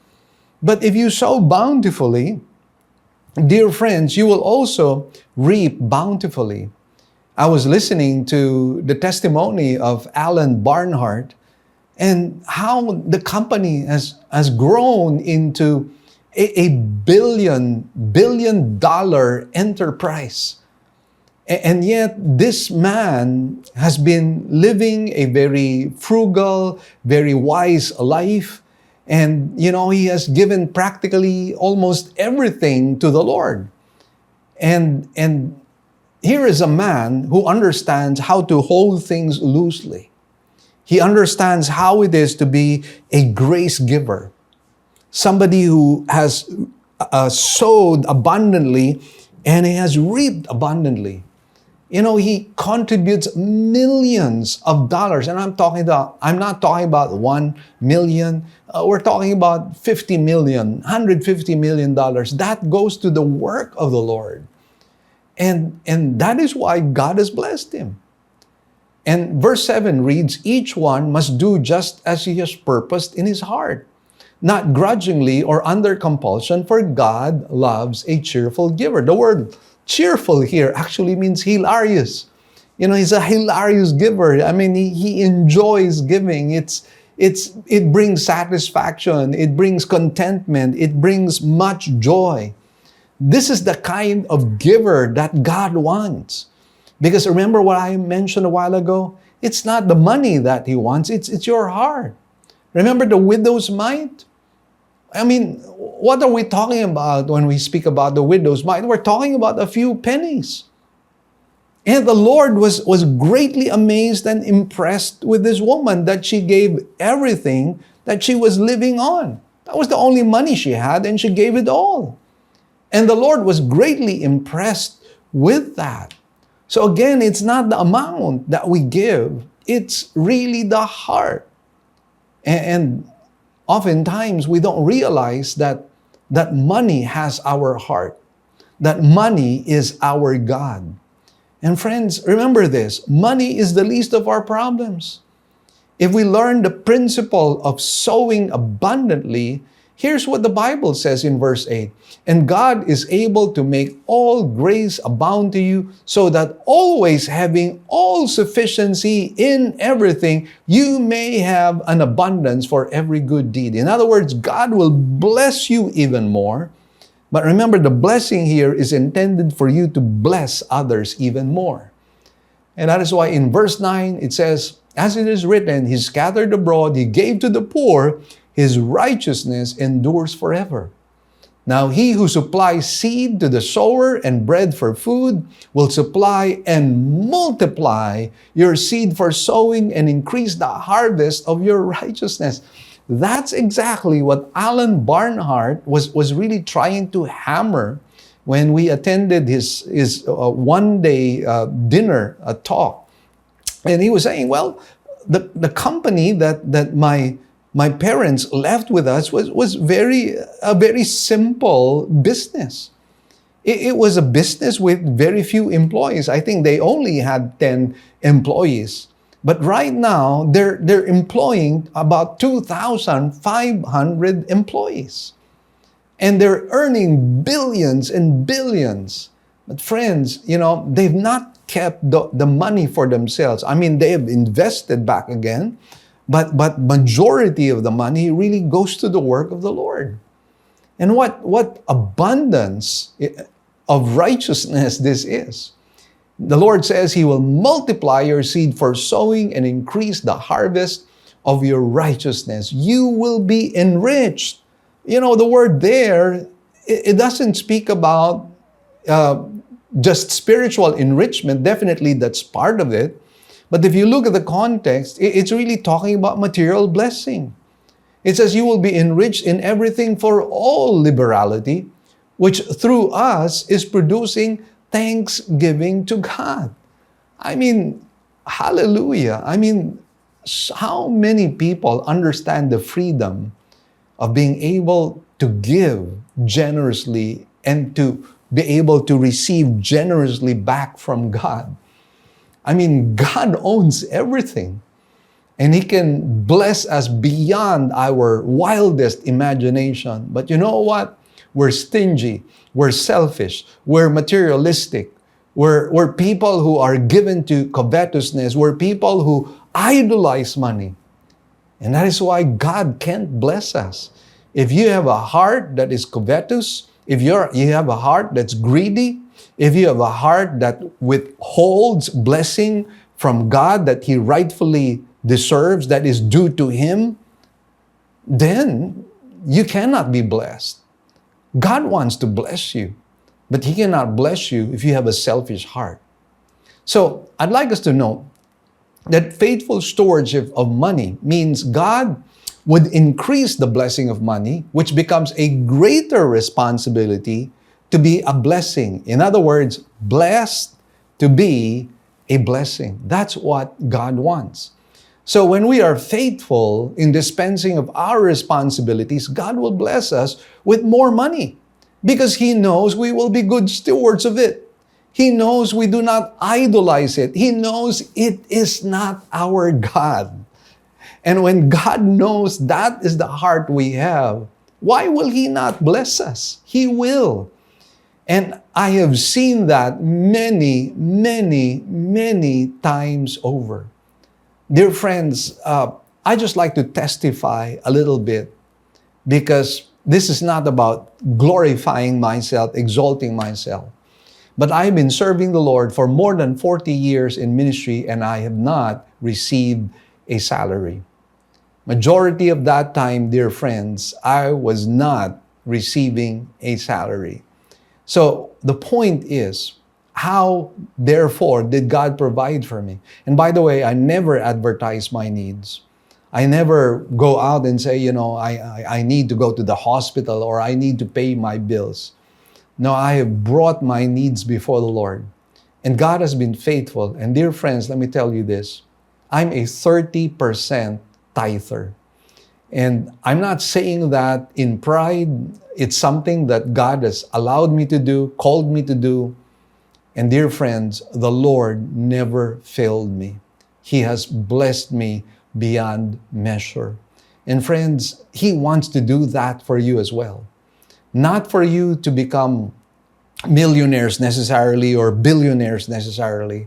Speaker 1: But if you sow bountifully, dear friends, you will also reap bountifully. I was listening to the testimony of Alan Barnhart and how the company has grown into a billion dollar enterprise. And yet this man has been living a very frugal, very wise life. And, you know, he has given practically almost everything to the Lord. And here is a man who understands how to hold things loosely. He understands how it is to be a grace giver. Somebody who has sowed abundantly and he has reaped abundantly. You know, he contributes millions of dollars. And I'm not talking about 1 million. We're talking about 50 million, $150 million. That goes to the work of the Lord. And that is why God has blessed him. And verse 7 reads, each one must do just as he has purposed in his heart, not grudgingly or under compulsion, for God loves a cheerful giver. The word cheerful here actually means hilarious. You know, he's a hilarious giver. I mean, he enjoys giving. It brings satisfaction. It brings contentment. It brings much joy. This is the kind of giver that God wants. Because remember what I mentioned a while ago? It's not the money that He wants. It's your heart. Remember the widow's mite? I mean, what are we talking about when we speak about the widow's mite? We're talking about a few pennies. And the Lord was greatly amazed and impressed with this woman that she gave everything that she was living on. That was the only money she had, and she gave it all. And the Lord was greatly impressed with that. So again, it's not the amount that we give, it's really the heart. And oftentimes we don't realize that money has our heart, that money is our God. And friends, remember this, money is the least of our problems. If we learn the principle of sowing abundantly, here's what the Bible says in verse 8. And God is able to make all grace abound to you, so that always having all sufficiency in everything, you may have an abundance for every good deed. In other words, God will bless you even more. But remember, the blessing here is intended for you to bless others even more. And that is why in verse 9 it says, as it is written, He scattered abroad, He gave to the poor, His righteousness endures forever. Now He who supplies seed to the sower and bread for food will supply and multiply your seed for sowing and increase the harvest of your righteousness. That's exactly what Alan Barnhart was really trying to hammer when we attended his one-day dinner talk. And he was saying, well, the company that my parents left with us was a very simple business. It was a business with very few employees. I think they only had 10 employees. But right now, they're employing about 2,500 employees. And they're earning billions and billions. But friends, they've not kept the money for themselves. I mean, they have invested back again, but majority of the money really goes to the work of the Lord. And what abundance of righteousness this is. The Lord says He will multiply your seed for sowing and increase the harvest of your righteousness. You will be enriched. The word there, it doesn't speak about just spiritual enrichment. Definitely that's part of it. But if you look at the context, it's really talking about material blessing. It says you will be enriched in everything for all liberality, which through us is producing thanksgiving to God. I mean, hallelujah. I mean, how many people understand the freedom of being able to give generously and to be able to receive generously back from God? I mean, God owns everything. And He can bless us beyond our wildest imagination. But you know what? We're stingy. We're selfish. We're materialistic. We're people who are given to covetousness. We're people who idolize money. And that is why God can't bless us. If you have a heart that is covetous, if you have a heart that's greedy, if you have a heart that withholds blessing from God that He rightfully deserves, that is due to Him, then you cannot be blessed. God wants to bless you, but He cannot bless you if you have a selfish heart. So I'd like us to know that faithful stewardship of money means God would increase the blessing of money, which becomes a greater responsibility to be a blessing. In other words, blessed to be a blessing. That's what God wants. So when we are faithful in dispensing of our responsibilities, God will bless us with more money because He knows we will be good stewards of it. He knows we do not idolize it. He knows it is not our God. And when God knows that is the heart we have, why will He not bless us? He will. And I have seen that many, many, many times over. Dear friends, I just like to testify a little bit because this is not about glorifying myself, exalting myself. But I've been serving the Lord for more than 40 years in ministry and I have not received a salary. Majority of that time, dear friends, I was not receiving a salary. So the point is, How, therefore, did God provide for me? And by the way, I never advertise my needs. I never go out and say, I need to go to the hospital or I need to pay my bills. No, I have brought my needs before the Lord. And God has been faithful. And dear friends, let me tell you this. I'm a 30% tither. And I'm not saying that in pride. It's something that God has allowed me to do, called me to do. And dear friends, the Lord never failed me. He has blessed me beyond measure. And friends, He wants to do that for you as well. Not for you to become millionaires necessarily or billionaires necessarily,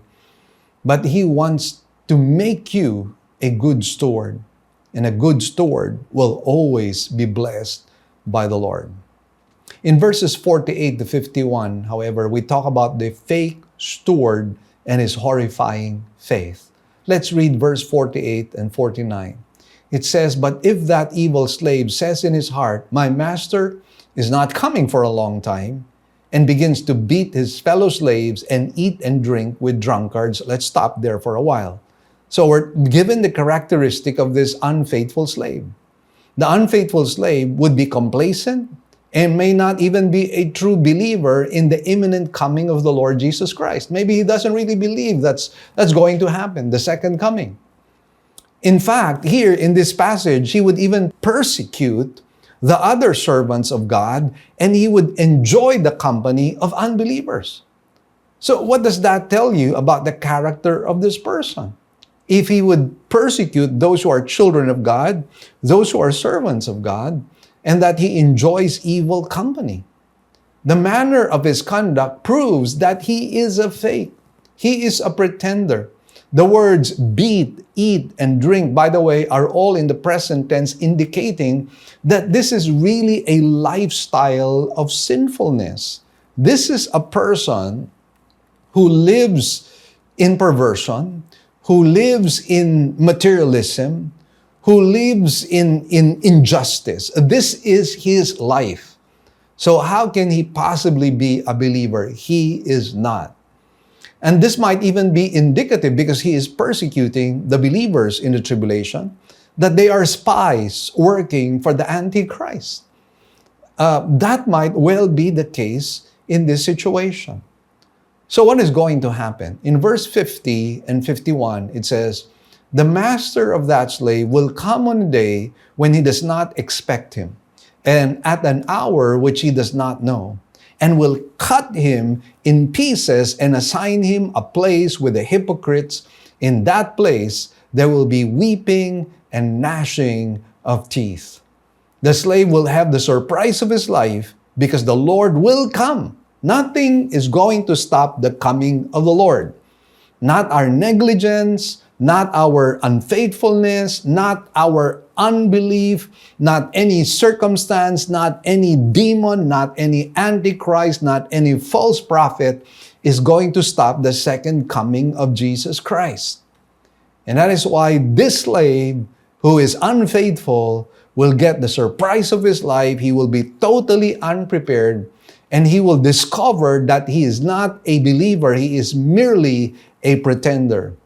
Speaker 1: but He wants to make you a good steward. And a good steward will always be blessed by the Lord. In verses 48 to 51, however, we talk about the fake steward and his horrifying faith. Let's read verse 48 and 49. It says, "But if that evil slave says in his heart, 'My master is not coming for a long time,' and begins to beat his fellow slaves and eat and drink with drunkards," let's stop there for a while. So we're given the characteristic of this unfaithful slave. The unfaithful slave would be complacent and may not even be a true believer in the imminent coming of the Lord Jesus Christ. Maybe he doesn't really believe that's going to happen, the second coming. In fact, here in this passage, he would even persecute the other servants of God, and he would enjoy the company of unbelievers. So what does that tell you about the character of this person? If he would persecute those who are children of God, those who are servants of God, and that he enjoys evil company. The manner of his conduct proves that he is a fake. He is a pretender. The words beat, eat, and drink, by the way, are all in the present tense, indicating that this is really a lifestyle of sinfulness. This is a person who lives in perversion, who lives in materialism, who lives in injustice. This is his life. So how can he possibly be a believer? He is not. And this might even be indicative, because he is persecuting the believers in the tribulation, that they are spies working for the Antichrist. That might well be the case in this situation. So what is going to happen? In verse 50 and 51, it says, "The master of that slave will come on a day when he does not expect him, and at an hour which he does not know, and will cut him in pieces and assign him a place with the hypocrites. In that place there will be weeping and gnashing of teeth." The slave will have the surprise of his life, because the Lord will come. Nothing is going to stop the coming of the Lord. Not our negligence, not our unfaithfulness, not our unbelief, not any circumstance, not any demon, not any antichrist, not any false prophet is going to stop the second coming of Jesus Christ. And that is why this slave who is unfaithful will get the surprise of his life. He will be totally unprepared, and he will discover that he is not a believer. He is merely a pretender.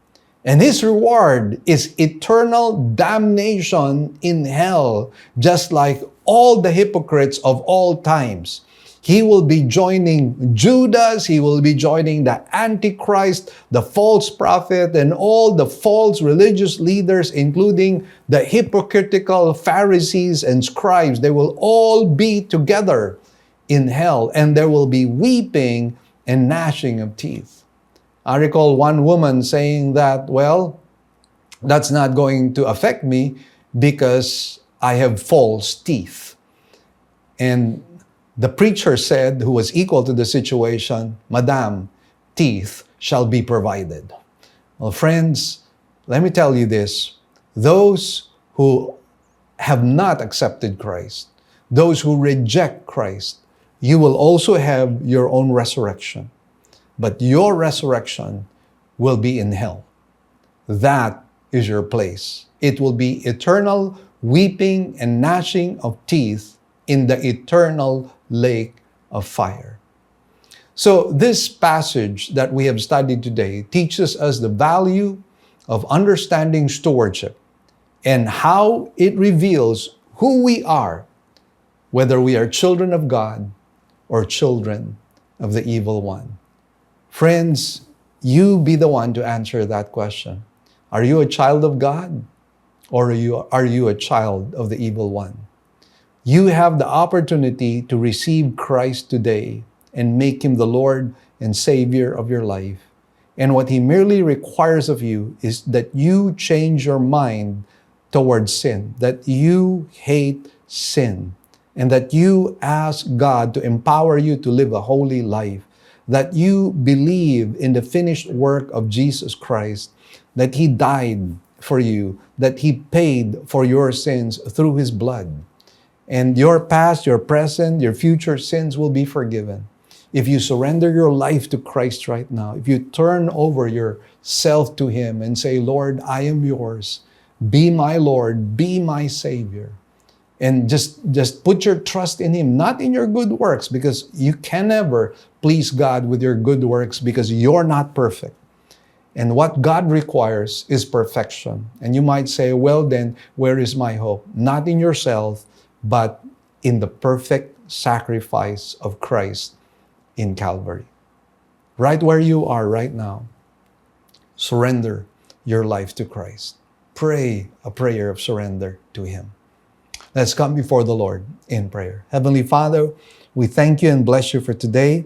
Speaker 1: And his reward is eternal damnation in hell, just like all the hypocrites of all times. He will be joining Judas, he will be joining the Antichrist, the false prophet, and all the false religious leaders, including the hypocritical Pharisees and scribes. They will all be together in hell, and there will be weeping and gnashing of teeth. I recall one woman saying that, well, that's not going to affect me because I have false teeth. And the preacher said, who was equal to the situation, "Madam, teeth shall be provided." Well, friends, let me tell you this. Those who have not accepted Christ, those who reject Christ, you will also have your own resurrection. But your resurrection will be in hell. That is your place. It will be eternal weeping and gnashing of teeth in the eternal lake of fire. So this passage that we have studied today teaches us the value of understanding stewardship and how it reveals who we are, whether we are children of God or children of the evil one. Friends, you be the one to answer that question. Are you a child of God or are you a child of the evil one? You have the opportunity to receive Christ today and make Him the Lord and Savior of your life. And what He merely requires of you is that you change your mind towards sin, that you hate sin, and that you ask God to empower you to live a holy life, that you believe in the finished work of Jesus Christ, that He died for you, that He paid for your sins through His blood. And your past, your present, your future sins will be forgiven. If you surrender your life to Christ right now, if you turn over yourself to Him and say, Lord, I am yours. Be my Lord, be my Savior. And just put your trust in Him, not in your good works, because you can never please God with your good works because you're not perfect. And what God requires is perfection. And you might say, well then, where is my hope? Not in yourself, but in the perfect sacrifice of Christ in Calvary. Right where you are right now, surrender your life to Christ. Pray a prayer of surrender to Him. Let's come before the Lord in prayer. Heavenly Father, we thank You and bless You for today.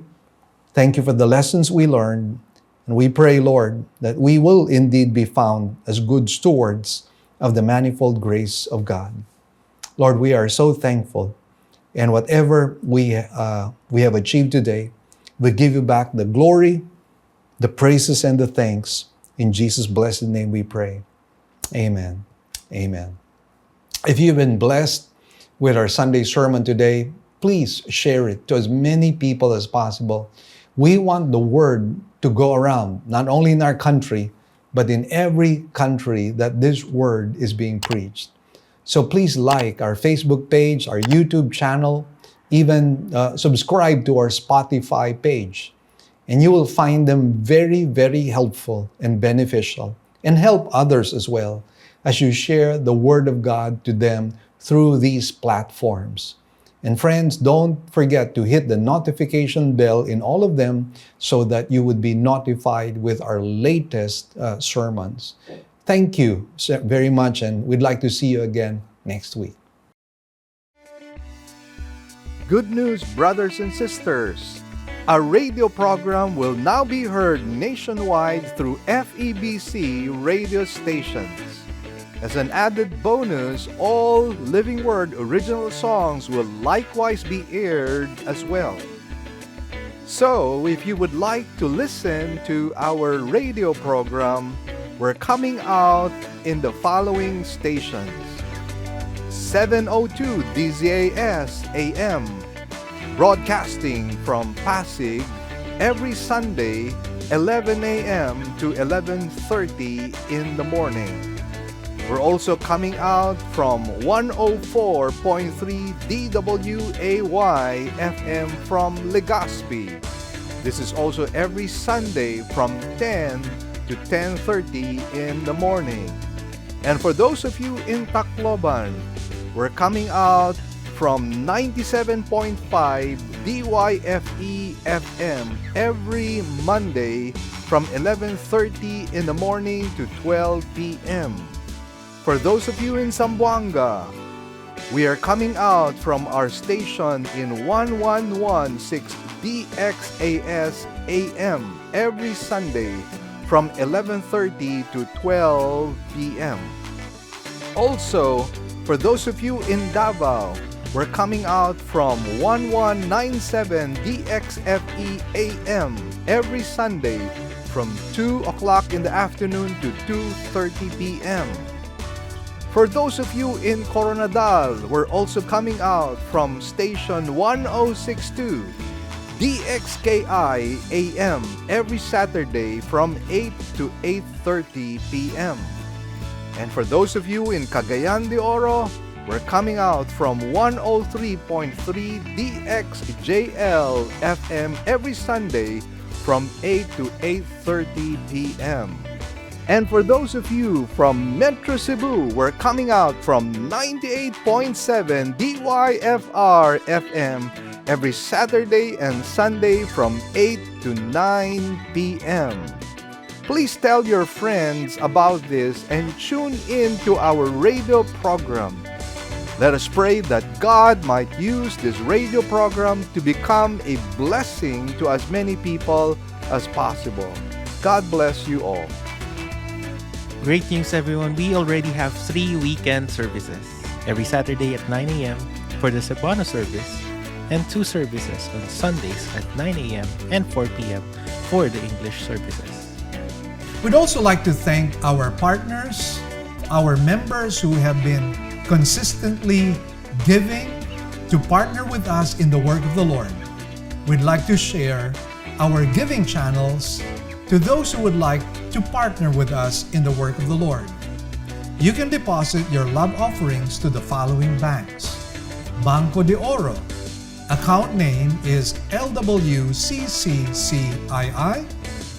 Speaker 1: Thank You for the lessons we learned. And we pray, Lord, that we will indeed be found as good stewards of the manifold grace of God. Lord, we are so thankful. And whatever we have achieved today, we give You back the glory, the praises, and the thanks. In Jesus' blessed name we pray. Amen. Amen. If you've been blessed with our Sunday sermon today, please share it to as many people as possible. We want the word to go around, not only in our country, but in every country that this word is being preached. So please like our Facebook page, our YouTube channel, even subscribe to our Spotify page. And you will find them very, very helpful and beneficial, and help others as well as you share the Word of God to them through these platforms. And friends, don't forget to hit the notification bell in all of them so that you would be notified with our latest sermons. Thank you very much, and we'd like to see you again next week.
Speaker 6: Good news, brothers and sisters! Our radio program will now be heard nationwide through FEBC radio stations. As an added bonus, all Living Word original songs will likewise be aired as well. So, if you would like to listen to our radio program, we're coming out in the following stations: 702 DZAS AM, broadcasting from Pasig every Sunday, 11 a.m. to 11:30 in the morning. We're also coming out from 104.3 DWAY FM from Legazpi. This is also every Sunday from 10 to 10:30 in the morning. And for those of you in Tacloban, we're coming out from 97.5 DYFE FM every Monday from 11:30 in the morning to 12 p.m. For those of you in Zamboanga, we are coming out from our station in 1116 DXAS AM every Sunday from 11:30 to 12 p.m. Also, for those of you in Davao, we're coming out from 1197 DXFE AM every Sunday from 2 o'clock in the afternoon to 2:30 p.m. For those of you in Coronadal, we're also coming out from station 1062 DXKI AM every Saturday from 8 to 8:30 p.m. And for those of you in Cagayan de Oro, We're coming out from 103.3 DXJL FM every Sunday from 8 to 8:30 p.m. And for those of you from Metro Cebu, we're coming out from 98.7 DYFR FM every Saturday and Sunday from 8 to 9 p.m. Please tell your friends about this and tune in to our radio program. Let us pray that God might use this radio program to become a blessing to as many people as possible. God bless you all.
Speaker 5: Great news, everyone. We already have 3 weekend services. Every Saturday at 9 a.m. for the Cebuano service and 2 services on Sundays at 9 a.m. and 4 p.m. for the English services.
Speaker 1: We'd also like to thank our partners, our members who have been consistently giving to partner with us in the work of the Lord. We'd like to share our giving channels to those who would like to partner with us in the work of the Lord. You can deposit your love offerings to the following banks. Banco de Oro. Account name is LWCCCII.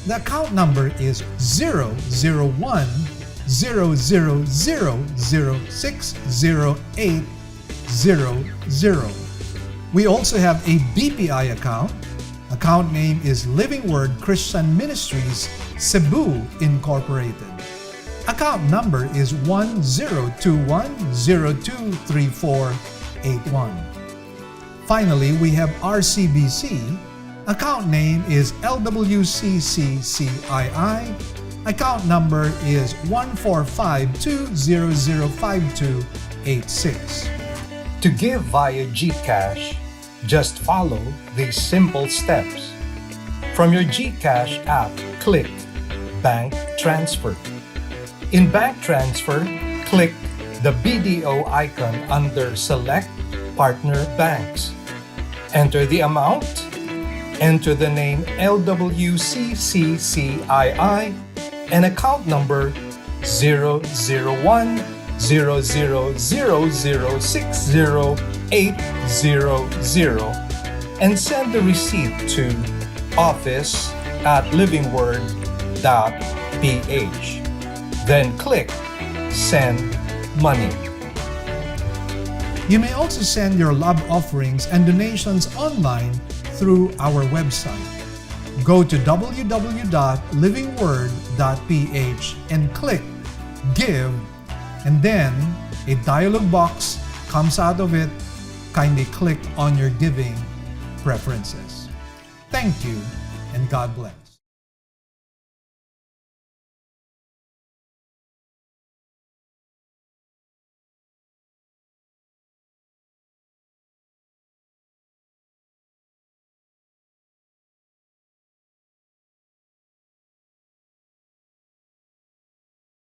Speaker 1: The account number is 001-000-60800. We also have a BPI account. Account name is Living Word Christian Ministries, Cebu Incorporated. Account number is 1021023481. Finally, we have RCBC. Account name is LWCCCII. Account number is 14520052886. To give via GCash, just follow these simple steps. From your GCash app, click Bank Transfer. In Bank Transfer, click the BDO icon under Select Partner Banks. Enter the amount. Enter the name LWCCCII and account number 001-000-60800 and send the receipt to office@livingword.ph. Then click Send Money. You may also send your love offerings and donations online through our website. Go to www.livingword.ph and click Give, and then a dialog box comes out of it. Kindly click on your giving preferences. Thank you, and God bless.